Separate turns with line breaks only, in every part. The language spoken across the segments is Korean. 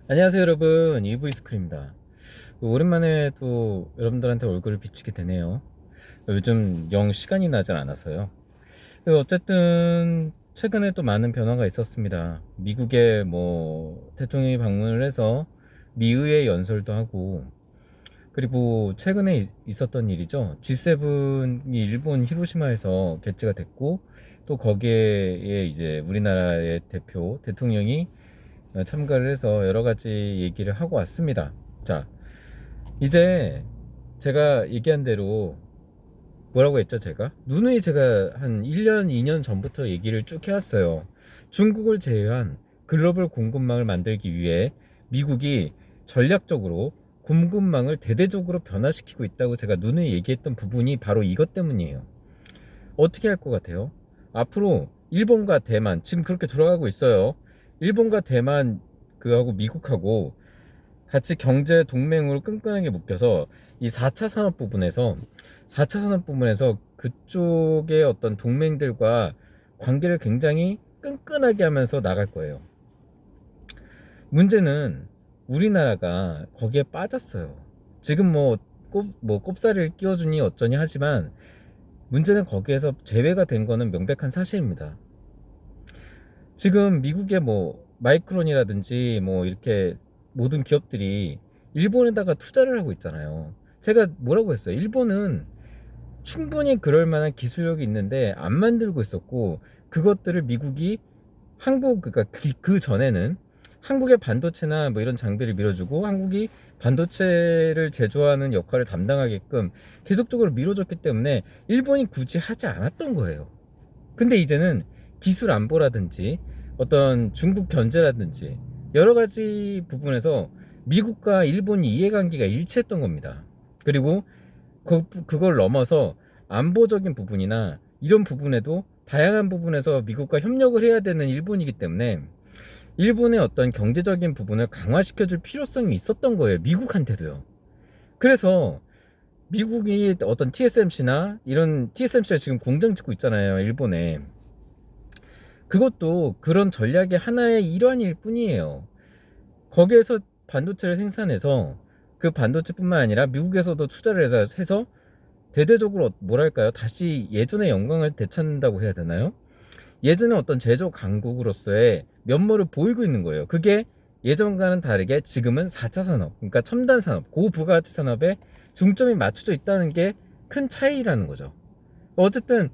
안녕하세요 여러분, 이브이스크입니다. 오랜만에 또 여러분들한테 얼굴을 비치게 되네요. 요즘 영 시간이 나질 않아서요. 어쨌든 최근에 또 많은 변화가 있었습니다. 미국에 대통령이 방문을 해서 미의회 연설도 하고, 그리고 최근에 있었던 일이죠. G7이 일본 히로시마에서 개최가 됐고, 또 거기에 이제 우리나라의 대표 대통령이 참가를 해서 여러 가지 얘기를 하고 왔습니다. 자, 이제 제가 얘기한 대로 뭐라고 했죠? 누누이 제가 한 1년, 2년 전부터 얘기를 쭉 해왔어요. 중국을 제외한 글로벌 공급망을 만들기 위해 미국이 전략적으로 공급망을 대대적으로 변화시키고 있다고 제가 누누이 얘기했던 부분이 바로 이것 때문이에요. 어떻게 할 것 같아요? 앞으로 일본과 대만 지금 그렇게 돌아가고 있어요. 일본과 대만 그하고 미국하고 같이 경제 동맹으로 끈끈하게 묶여서 이 4차 산업 부분에서 4차 산업 부분에서 그쪽의 어떤 동맹들과 관계를 굉장히 끈끈하게 하면서 나갈 거예요. 문제는 우리나라가 거기에 빠졌어요. 지금 꼽사리를 끼워주니 어쩌니 하지만 문제는 거기에서 제외가 된 거는 명백한 사실입니다. 지금 미국의 마이크론이라든지 이렇게 모든 기업들이 일본에다가 투자를 하고 있잖아요. 제가 뭐라고 했어요? 일본은 충분히 그럴 만한 기술력이 있는데 안 만들고 있었고, 그것들을 미국이 그러니까 그 전에는 한국의 반도체나 이런 장비를 밀어주고 한국이 반도체를 제조하는 역할을 담당하게끔 계속적으로 밀어줬기 때문에 일본이 굳이 하지 않았던 거예요. 근데 이제는 기술 안보라든지 어떤 중국 견제라든지 여러 가지 부분에서 미국과 일본이 이해관계가 일치했던 겁니다. 그리고 그걸 넘어서 안보적인 부분이나 이런 부분에도 다양한 부분에서 미국과 협력을 해야 되는 일본이기 때문에 일본의 어떤 경제적인 부분을 강화시켜줄 필요성이 있었던 거예요. 미국한테도요. 그래서 미국이 어떤 TSMC나 이런 TSMC가 지금 공장 짓고 있잖아요, 일본에. 그것도 그런 전략의 하나의 일환일 뿐이에요. 거기에서 반도체를 생산해서 그 반도체뿐만 아니라 미국에서도 투자를 해서 대대적으로 뭐랄까요, 다시 예전의 영광을 되찾는다고 해야 되나요? 예전에 어떤 제조 강국으로서의 면모를 보이고 있는 거예요. 그게 예전과는 다르게 지금은 4차 산업, 그러니까 첨단 산업, 고부가가치 산업에 중점이 맞춰져 있다는 게 큰 차이라는 거죠. 어쨌든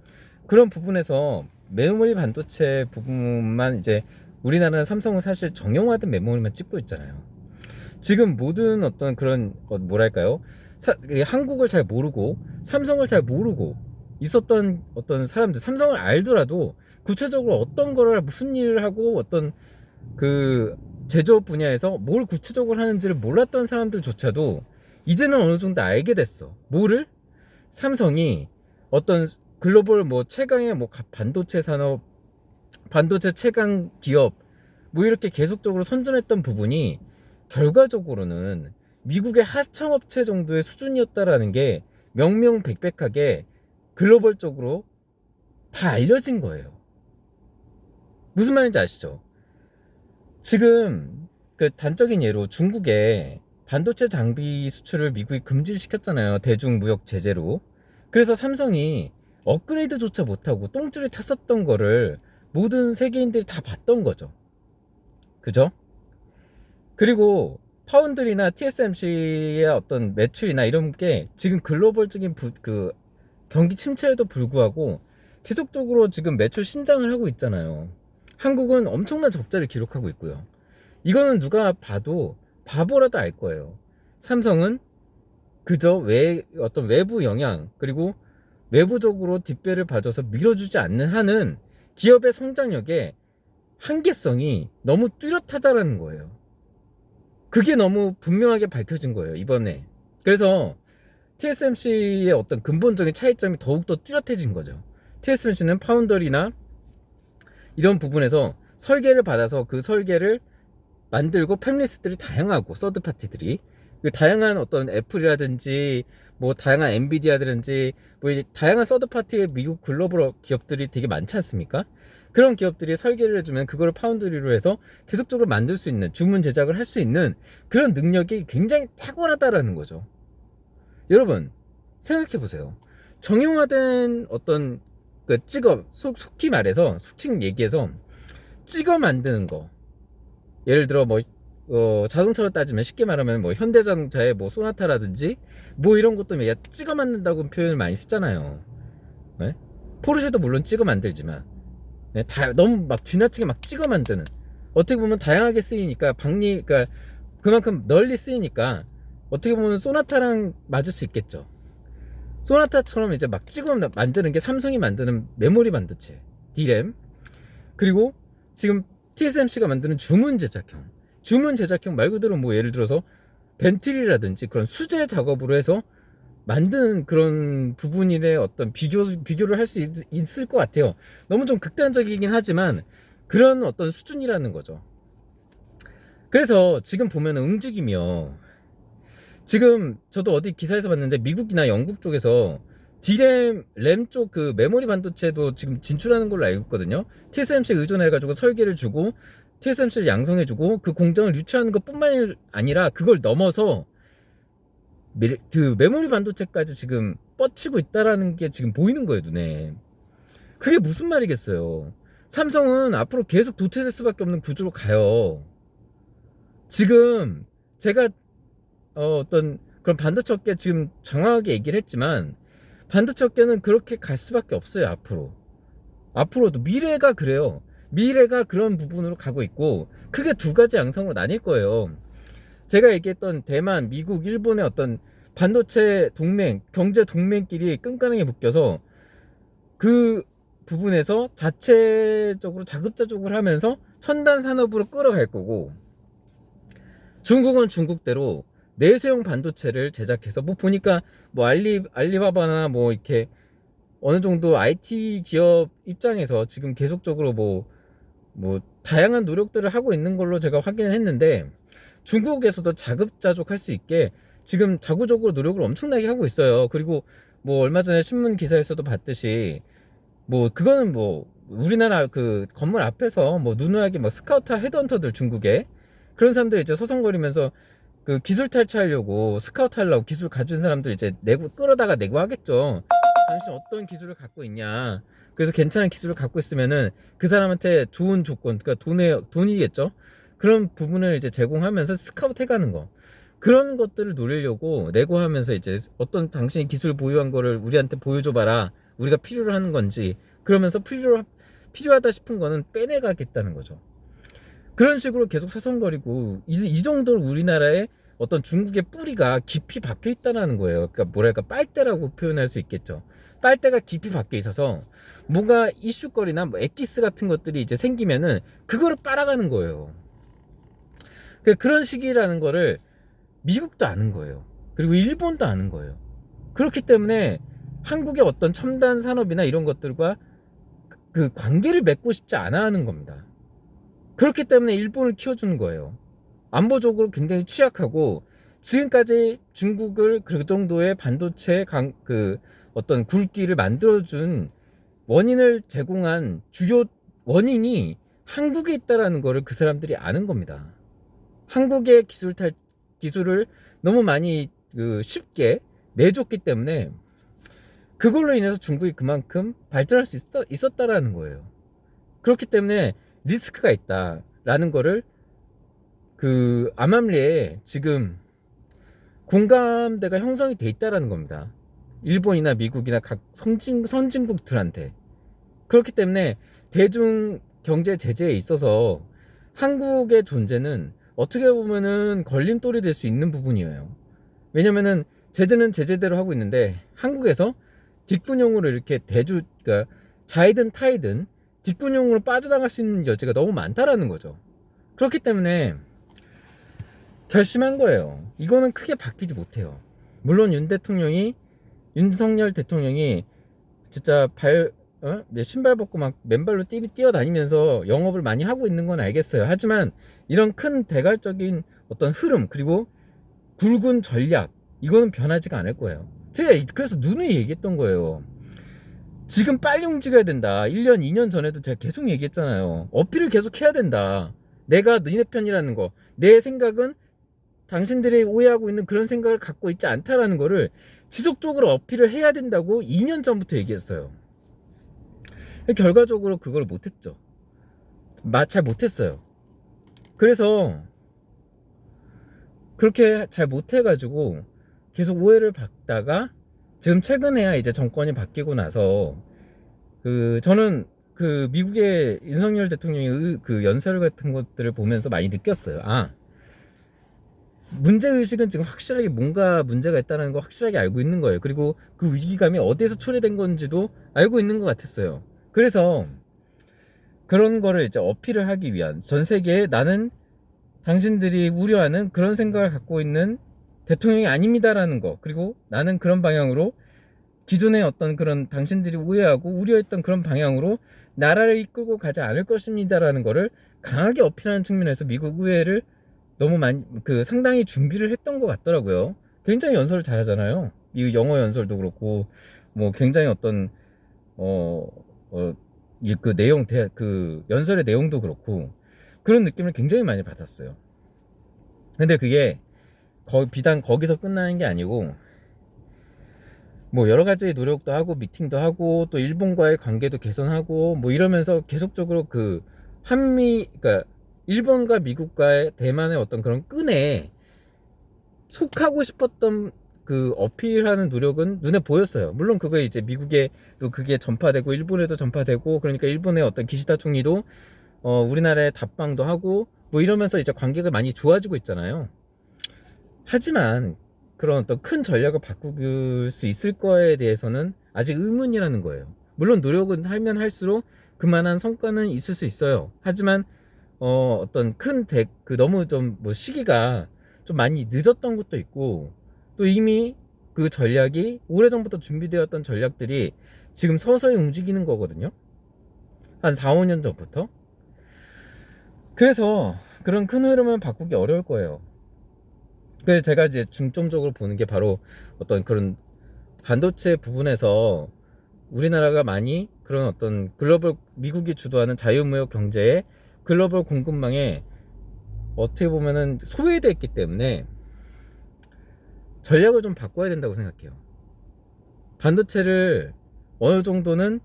그런 부분에서 메모리 반도체 부분만 이제 우리나라는 삼성은 사실 정형화된 메모리만 찍고 있잖아요. 지금 모든 어떤 그런 뭐랄까요, 한국을 잘 모르고 삼성을 잘 모르고 있었던 어떤 사람들, 삼성을 알더라도 구체적으로 어떤 거를 무슨 일을 하고 어떤 그 제조업 분야에서 뭘 구체적으로 하는지를 몰랐던 사람들조차도 이제는 어느 정도 알게 됐어. 뭐를? 삼성이 어떤 글로벌 최강의 반도체 산업, 반도체 최강 기업 이렇게 계속적으로 선전했던 부분이 결과적으로는 미국의 하청업체 정도의 수준이었다라는 게 명명백백하게 글로벌적으로 다 알려진 거예요. 무슨 말인지 아시죠? 지금 그 단적인 예로 중국에 반도체 장비 수출을 미국이 금지를 시켰잖아요. 대중무역 제재로. 그래서 삼성이 업그레이드조차 못하고 똥줄이 탔었던 거를 모든 세계인들이 다 봤던 거죠. 그죠? 그리고 파운드리나 TSMC의 어떤 매출이나 이런 게 지금 글로벌적인 경기 침체에도 불구하고 계속적으로 지금 매출 신장을 하고 있잖아요. 한국은 엄청난 적자를 기록하고 있고요. 이거는 누가 봐도 바보라도 알 거예요. 삼성은 그저 어떤 외부 영향, 그리고 외부적으로 뒷배를 봐줘서 밀어주지 않는 한은 기업의 성장력의 한계성이 너무 뚜렷하다라는 거예요. 그게 너무 분명하게 밝혀진 거예요, 이번에. 그래서 TSMC의 어떤 근본적인 차이점이 더욱더 뚜렷해진 거죠. TSMC는 파운더리나 이런 부분에서 설계를 받아서 그 설계를 만들고, 팹리스들이 다양하고, 서드파티들이 그 다양한 어떤 애플이라든지 다양한 엔비디아라든지 다양한 서드파티의 미국 글로벌 기업들이 되게 많지 않습니까? 그런 기업들이 설계를 해주면 그거를 파운드리로 해서 계속적으로 만들 수 있는, 주문 제작을 할 수 있는 그런 능력이 굉장히 탁월하다라는 거죠. 여러분 생각해 보세요. 정형화된 어떤 그 찍어, 속히 말해서, 속칭 얘기해서 찍어 만드는 거, 예를 들어 뭐 자동차로 따지면 쉽게 말하면 뭐 현대자동차의 뭐 소나타라든지 뭐 이런 것도 찍어 만든다고 표현을 많이 쓰잖아요. 네? 포르쉐도 물론 찍어 만들지만, 네? 다 너무 막 지나치게 막 찍어 만드는, 어떻게 보면 다양하게 쓰이니까 그러니까 그만큼 널리 쓰이니까 어떻게 보면 소나타랑 맞을 수 있겠죠. 소나타처럼 이제 막 찍어 만드는 게 삼성이 만드는 메모리 반도체, D램, 그리고 지금 TSMC가 만드는 주문 제작형 말 그대로 뭐 예를 들어서 벤틀리라든지 그런 수제 작업으로 해서 만드는 그런 부분의 어떤 비교를 할 수 있을 것 같아요. 너무 좀 극단적이긴 하지만 그런 어떤 수준이라는 거죠. 그래서 지금 보면 움직임이요, 지금 저도 어디 기사에서 봤는데 미국이나 영국 쪽에서 D램, 램 쪽 그 메모리 반도체도 지금 진출하는 걸로 알고 있거든요. TSMC에 의존해가지고 설계를 주고 TSMC를 양성해주고 그 공장을 유치하는 것 뿐만 아니라 그걸 넘어서 그 메모리 반도체까지 지금 뻗치고 있다라는 게 지금 보이는 거예요, 눈에. 그게 무슨 말이겠어요. 삼성은 앞으로 계속 도태될 수밖에 없는 구조로 가요. 지금 제가 어떤 그런 반도체 업계 지금 장황하게 얘기를 했지만 반도체 업계는 그렇게 갈 수밖에 없어요. 앞으로도 미래가 그래요. 미래가 그런 부분으로 가고 있고 크게 두 가지 양상으로 나뉠 거예요. 제가 얘기했던 대만, 미국, 일본의 어떤 반도체 동맹, 경제 동맹끼리 끈끈하게 묶여서 그 부분에서 자체적으로 자급자족을 하면서 첨단 산업으로 끌어갈 거고, 중국은 중국대로 내수용 반도체를 제작해서 뭐 보니까 뭐 알리바바나 뭐 이렇게 어느 정도 IT 기업 입장에서 지금 계속적으로 뭐 다양한 노력들을 하고 있는 걸로 제가 확인을 했는데, 중국에서도 자급자족할 수 있게 지금 자구적으로 노력을 엄청나게 하고 있어요. 그리고 뭐 얼마 전에 신문 기사에서도 봤듯이 뭐 그거는 뭐 우리나라 그 건물 앞에서 뭐 누누하게 뭐 스카우터 헤드헌터들, 중국에 그런 사람들 이제 서성거리면서 그 기술 탈취하려고, 스카우트 하려고 기술 가진 사람들 이제 끌어다가 내고 하겠죠. 당신 어떤 기술을 갖고 있냐, 그래서 괜찮은 기술을 갖고 있으면은 그 사람한테 좋은 조건, 그러니까 돈이겠죠. 그런 부분을 이제 제공하면서 스카우트 해가는 거, 그런 것들을 노리려고 내고 하면서 이제 어떤 당신이 기술 보유한 거를 우리한테 보여줘봐라, 우리가 필요로 하는 건지, 그러면서 필요하다 싶은 거는 빼내가겠다는 거죠. 그런 식으로 계속 서성거리고 이 정도로 우리나라에 어떤 중국의 뿌리가 깊이 박혀 있다는 거예요. 그러니까 뭐랄까, 빨대라고 표현할 수 있겠죠. 빨대가 깊이 박혀 있어서 뭔가 이슈거리나 뭐 엑기스 같은 것들이 이제 생기면은 그거를 빨아가는 거예요. 그런 시기라는 거를 미국도 아는 거예요. 그리고 일본도 아는 거예요. 그렇기 때문에 한국의 어떤 첨단 산업이나 이런 것들과 그 관계를 맺고 싶지 않아 하는 겁니다. 그렇기 때문에 일본을 키워주는 거예요. 안보적으로 굉장히 취약하고 지금까지 중국을 그 정도의 반도체 그 어떤 굴기를 만들어준 원인을 제공한 주요 원인이 한국에 있다라는 거를 그 사람들이 아는 겁니다. 한국의 기술을 너무 많이 쉽게 내줬기 때문에 그걸로 인해서 중국이 그만큼 발전할 수 있었다라는 거예요. 그렇기 때문에 리스크가 있다라는 거를 그 암암리에 지금 공감대가 형성이 돼 있다라는 겁니다. 일본이나 미국이나 각 선진국들한테. 그렇기 때문에 대중 경제 제재에 있어서 한국의 존재는 어떻게 보면은 걸림돌이 될 수 있는 부분이에요. 왜냐면은 제재는 제재대로 하고 있는데 한국에서 뒷분용으로 이렇게 그러니까 자이든 타이든 뒷분용으로 빠져나갈 수 있는 여지가 너무 많다라는 거죠. 그렇기 때문에 결심한 거예요. 이거는 크게 바뀌지 못해요. 물론 윤석열 대통령이 진짜 신발 벗고 막 맨발로 뛰어다니면서 영업을 많이 하고 있는 건 알겠어요. 하지만 이런 큰 대갈적인 어떤 흐름, 그리고 굵은 전략, 이거는 변하지가 않을 거예요. 제가 그래서 누누이 얘기했던 거예요. 지금 빨리 움직여야 된다. 1년, 2년 전에도 제가 계속 얘기했잖아요. 어필을 계속 해야 된다. 내가 너네 편이라는 거. 내 생각은 당신들이 오해하고 있는 그런 생각을 갖고 있지 않다라는 거를 지속적으로 어필을 해야 된다고 2년 전부터 얘기했어요. 결과적으로 그걸 못했죠. 잘 못했어요. 그래서 그렇게 잘 못해가지고 계속 오해를 받다가 지금 최근에야 이제 정권이 바뀌고 나서 저는 미국의 윤석열 대통령의 그 연설 같은 것들을 보면서 많이 느꼈어요. 문제의식은 지금 확실하게 뭔가 문제가 있다는 거 확실하게 알고 있는 거예요. 그리고 그 위기감이 어디에서 초래된 건지도 알고 있는 것 같았어요. 그래서 그런 거를 이제 어필을 하기 위한, 전 세계에 나는 당신들이 우려하는 그런 생각을 갖고 있는 대통령이 아닙니다라는 거, 그리고 나는 그런 방향으로 기존의 어떤 그런 당신들이 오해하고 우려했던 그런 방향으로 나라를 이끌고 가지 않을 것입니다라는 거를 강하게 어필하는 측면에서 미국 의회를 너무 많이 상당히 준비를 했던 것 같더라고요. 굉장히 연설을 잘하잖아요. 이 영어 연설도 그렇고 뭐 굉장히 어떤 그 내용 그 연설의 내용도 그렇고 그런 느낌을 굉장히 많이 받았어요. 근데 그게 비단 거기서 끝나는 게 아니고 뭐 여러 가지 노력도 하고 미팅도 하고 또 일본과의 관계도 개선하고 뭐 이러면서 계속적으로 그러니까 일본과 미국과의 대만의 어떤 그런 끈에 속하고 싶었던 그 어필하는 노력은 눈에 보였어요. 물론 그거 이제 미국에 또 그게 전파되고 일본에도 전파되고, 그러니까 일본의 어떤 기시다 총리도 우리나라에 답방도 하고 뭐 이러면서 이제 관계가 많이 좋아지고 있잖아요. 하지만 그런 어떤 큰 전략을 바꿀 수 있을 거에 대해서는 아직 의문이라는 거예요. 물론 노력은 하면 할수록 그만한 성과는 있을 수 있어요. 하지만 어떤 너무 좀 뭐 시기가 좀 많이 늦었던 것도 있고, 또 이미 그 전략이 오래전부터 준비되었던 전략들이 지금 서서히 움직이는 거거든요. 한 4, 5년 전부터. 그래서 그런 큰 흐름을 바꾸기 어려울 거예요. 그래서 제가 이제 중점적으로 보는 게 바로 어떤 그런 반도체 부분에서 우리나라가 많이 그런 어떤 미국이 주도하는 자유무역 경제의 글로벌 공급망에 어떻게 보면은 소외됐기 때문에 전략을 좀 바꿔야 된다고 생각해요. 반도체를 어느 정도는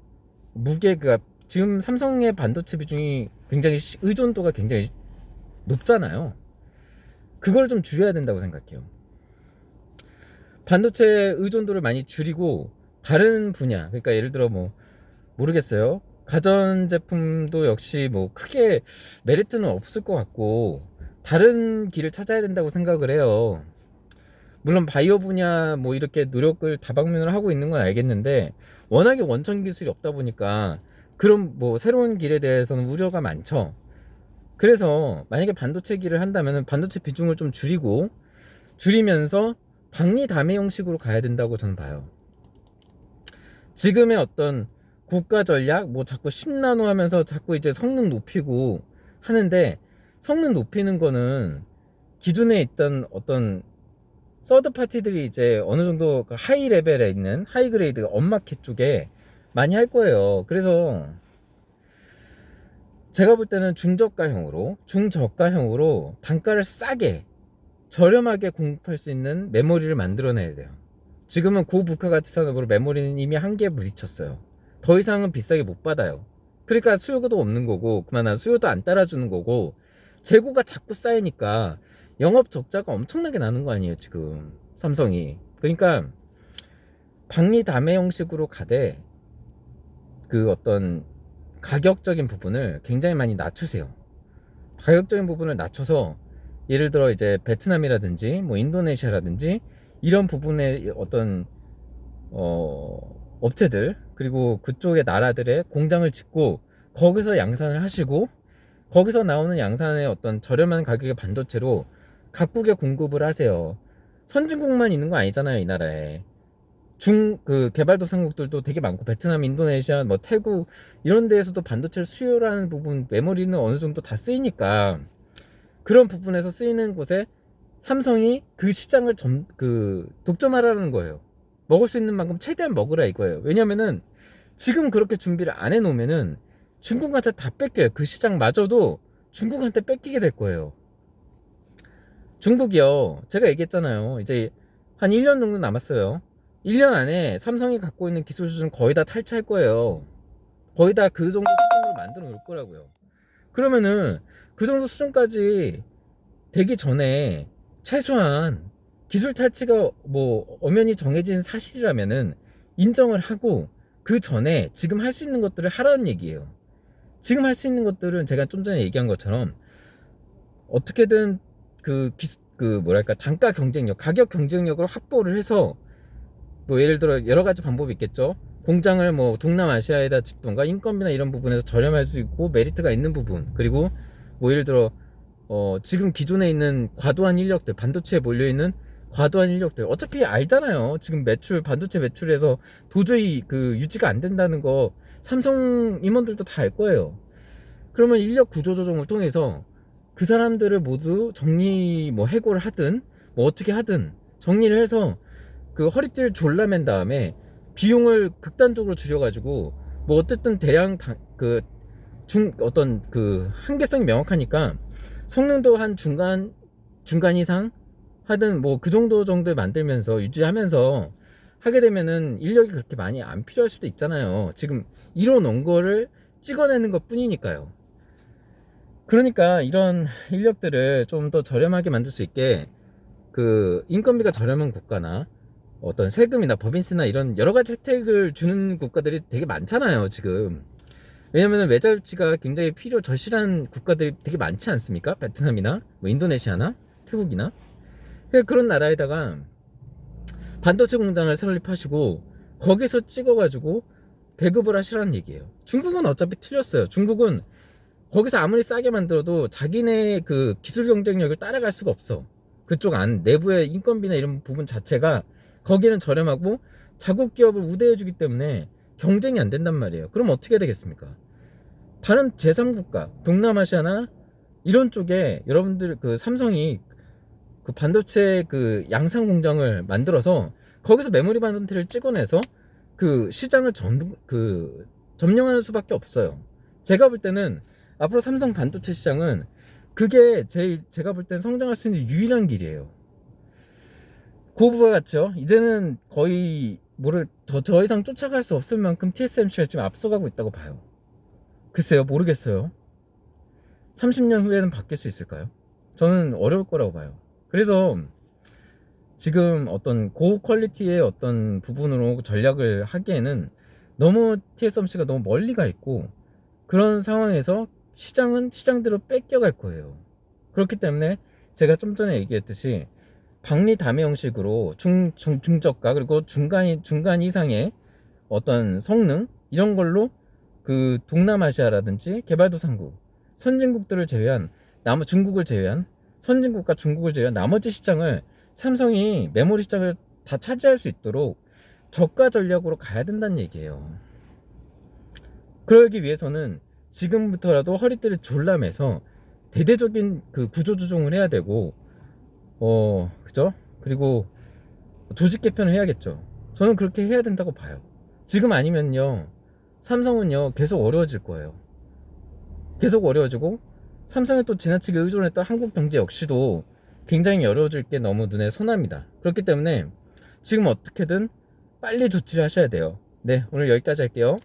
지금 삼성의 반도체 비중이 굉장히 의존도가 굉장히 높잖아요. 그걸 좀 줄여야 된다고 생각해요. 반도체 의존도를 많이 줄이고 다른 분야, 그러니까 예를 들어 뭐 모르겠어요. 가전제품도 역시 뭐 크게 메리트는 없을 것 같고 다른 길을 찾아야 된다고 생각을 해요. 물론 바이오 분야 뭐 이렇게 노력을 다방면으로 하고 있는 건 알겠는데 워낙에 원천 기술이 없다 보니까 그런 뭐 새로운 길에 대해서는 우려가 많죠. 그래서 만약에 반도체 길을 한다면 반도체 비중을 좀 줄이면서 박리 다매 형식으로 가야 된다고 저는 봐요. 지금의 어떤 국가 전략 뭐 자꾸 10나노 하면서 자꾸 이제 성능 높이고 하는데, 성능 높이는 거는 기존에 있던 어떤 서드 파티들이 이제 어느 정도 하이 레벨에 있는 하이 그레이드 업마켓 쪽에 많이 할 거예요. 그래서 제가 볼 때는 중저가형으로 단가를 싸게 저렴하게 공급할 수 있는 메모리를 만들어내야 돼요. 지금은 고부가 가치 산업으로 메모리는 이미 한계에 부딪혔어요. 더 이상은 비싸게 못 받아요. 그러니까 수요도 없는 거고, 그만한 수요도 안 따라주는 거고, 재고가 자꾸 쌓이니까 영업 적자가 엄청나게 나는 거 아니에요 지금 삼성이. 그러니까 박리 다매 형식으로 가되 그 어떤 가격적인 부분을 굉장히 많이 낮추세요. 가격적인 부분을 낮춰서 예를 들어 이제 베트남이라든지 뭐 인도네시아라든지 이런 부분의 어떤 업체들, 그리고 그쪽의 나라들의 공장을 짓고 거기서 양산을 하시고 거기서 나오는 양산의 어떤 저렴한 가격의 반도체로 각국에 공급을 하세요. 선진국만 있는 거 아니잖아요 이 나라에. 개발도상국들도 되게 많고, 베트남, 인도네시아, 뭐 태국 이런 데에서도 반도체를 수요라는 부분, 메모리는 어느 정도 다 쓰이니까 그런 부분에서 쓰이는 곳에 삼성이 그 시장을 독점하라는 거예요. 먹을 수 있는 만큼 최대한 먹으라 이거예요. 왜냐면은 지금 그렇게 준비를 안 해놓으면은 중국한테 다 뺏겨요. 그 시장마저도 중국한테 뺏기게 될 거예요. 중국이요, 제가 얘기했잖아요. 이제 한 1년 정도 남았어요. 1년 안에 삼성이 갖고 있는 기술 수준 거의 다 탈취할 거예요. 거의 다 그 정도 수준으로 만들어 놓을 거라고요. 그러면은 그 정도 수준까지 되기 전에 최소한 기술 탈취가 뭐 엄연히 정해진 사실이라면은 인정을 하고 그 전에 지금 할 수 있는 것들을 하라는 얘기예요. 지금 할 수 있는 것들은 제가 좀 전에 얘기한 것처럼 어떻게든 그 뭐랄까 단가 경쟁력, 가격 경쟁력을 확보를 해서 뭐 예를 들어 여러 가지 방법이 있겠죠. 공장을 뭐 동남아시아에다 짓던가 인건비나 이런 부분에서 저렴할 수 있고 메리트가 있는 부분, 그리고 뭐 예를 들어 지금 기존에 있는 과도한 인력들, 반도체에 몰려있는 과도한 인력들 어차피 알잖아요. 지금 반도체 매출에서 도저히 그 유지가 안 된다는 거 삼성 임원들도 다 알 거예요. 그러면 인력 구조 조정을 통해서 그 사람들을 모두 정리 뭐 해고를 하든 뭐 어떻게 하든 정리를 해서 그 허리띠를 졸라맨 다음에 비용을 극단적으로 줄여가지고 뭐 어쨌든 대량 어떤 그 한계성이 명확하니까 성능도 한 중간 이상 하든 뭐 그 정도에 만들면서 유지하면서 하게 되면은 인력이 그렇게 많이 안 필요할 수도 있잖아요. 지금 이뤄 놓은 거를 찍어내는 것 뿐이니까요. 그러니까 이런 인력들을 좀 더 저렴하게 만들 수 있게 그 인건비가 저렴한 국가나 어떤 세금이나 법인세나 이런 여러 가지 혜택을 주는 국가들이 되게 많잖아요, 지금. 왜냐면 외자 유치가 굉장히 절실한 국가들이 되게 많지 않습니까? 베트남이나 뭐 인도네시아나 태국이나 그런 나라에다가 반도체 공장을 설립하시고 거기서 찍어가지고 배급을 하시라는 얘기예요. 중국은 어차피 틀렸어요. 중국은 거기서 아무리 싸게 만들어도 자기네 그 기술 경쟁력을 따라갈 수가 없어. 그쪽 내부의 인건비나 이런 부분 자체가 거기는 저렴하고 자국 기업을 우대해주기 때문에 경쟁이 안 된단 말이에요. 그럼 어떻게 되겠습니까? 다른 제3국가, 동남아시아나 이런 쪽에 여러분들 그 삼성이 그 반도체 그 양산 공장을 만들어서 거기서 메모리 반도체를 찍어내서 그 시장을 점령하는 수밖에 없어요. 제가 볼 때는 앞으로 삼성 반도체 시장은 그게 제가 볼 때는 성장할 수 있는 유일한 길이에요. 고부가 같죠. 이제는 거의 더 이상 쫓아갈 수 없을 만큼 TSMC가 지금 앞서가고 있다고 봐요. 글쎄요, 모르겠어요. 30년 후에는 바뀔 수 있을까요? 저는 어려울 거라고 봐요. 그래서 지금 어떤 고퀄리티의 어떤 부분으로 전략을 하기에는 너무 TSMC가 너무 멀리 가 있고, 그런 상황에서 시장은 시장대로 뺏겨갈 거예요. 그렇기 때문에 제가 좀 전에 얘기했듯이 박리 다매 형식으로 중저가 그리고 중간 이상의 어떤 성능 이런 걸로 그 동남아시아라든지 개발도상국 선진국들을 제외한 선진국과 중국을 제외한 나머지 시장을 삼성이 메모리 시장을 다 차지할 수 있도록 저가 전략으로 가야 된다는 얘기예요. 그러기 위해서는 지금부터라도 허리띠를 졸라매서 대대적인 그 구조 조정을 해야 되고, 그죠? 그리고 조직 개편을 해야겠죠. 저는 그렇게 해야 된다고 봐요. 지금 아니면요, 삼성은요 계속 어려워질 거예요. 계속 어려워지고 삼성에 또 지나치게 의존했던 한국 경제 역시도 굉장히 어려워질 게 너무 눈에 선합니다. 그렇기 때문에 지금 어떻게든 빨리 조치를 하셔야 돼요. 네, 오늘 여기까지 할게요.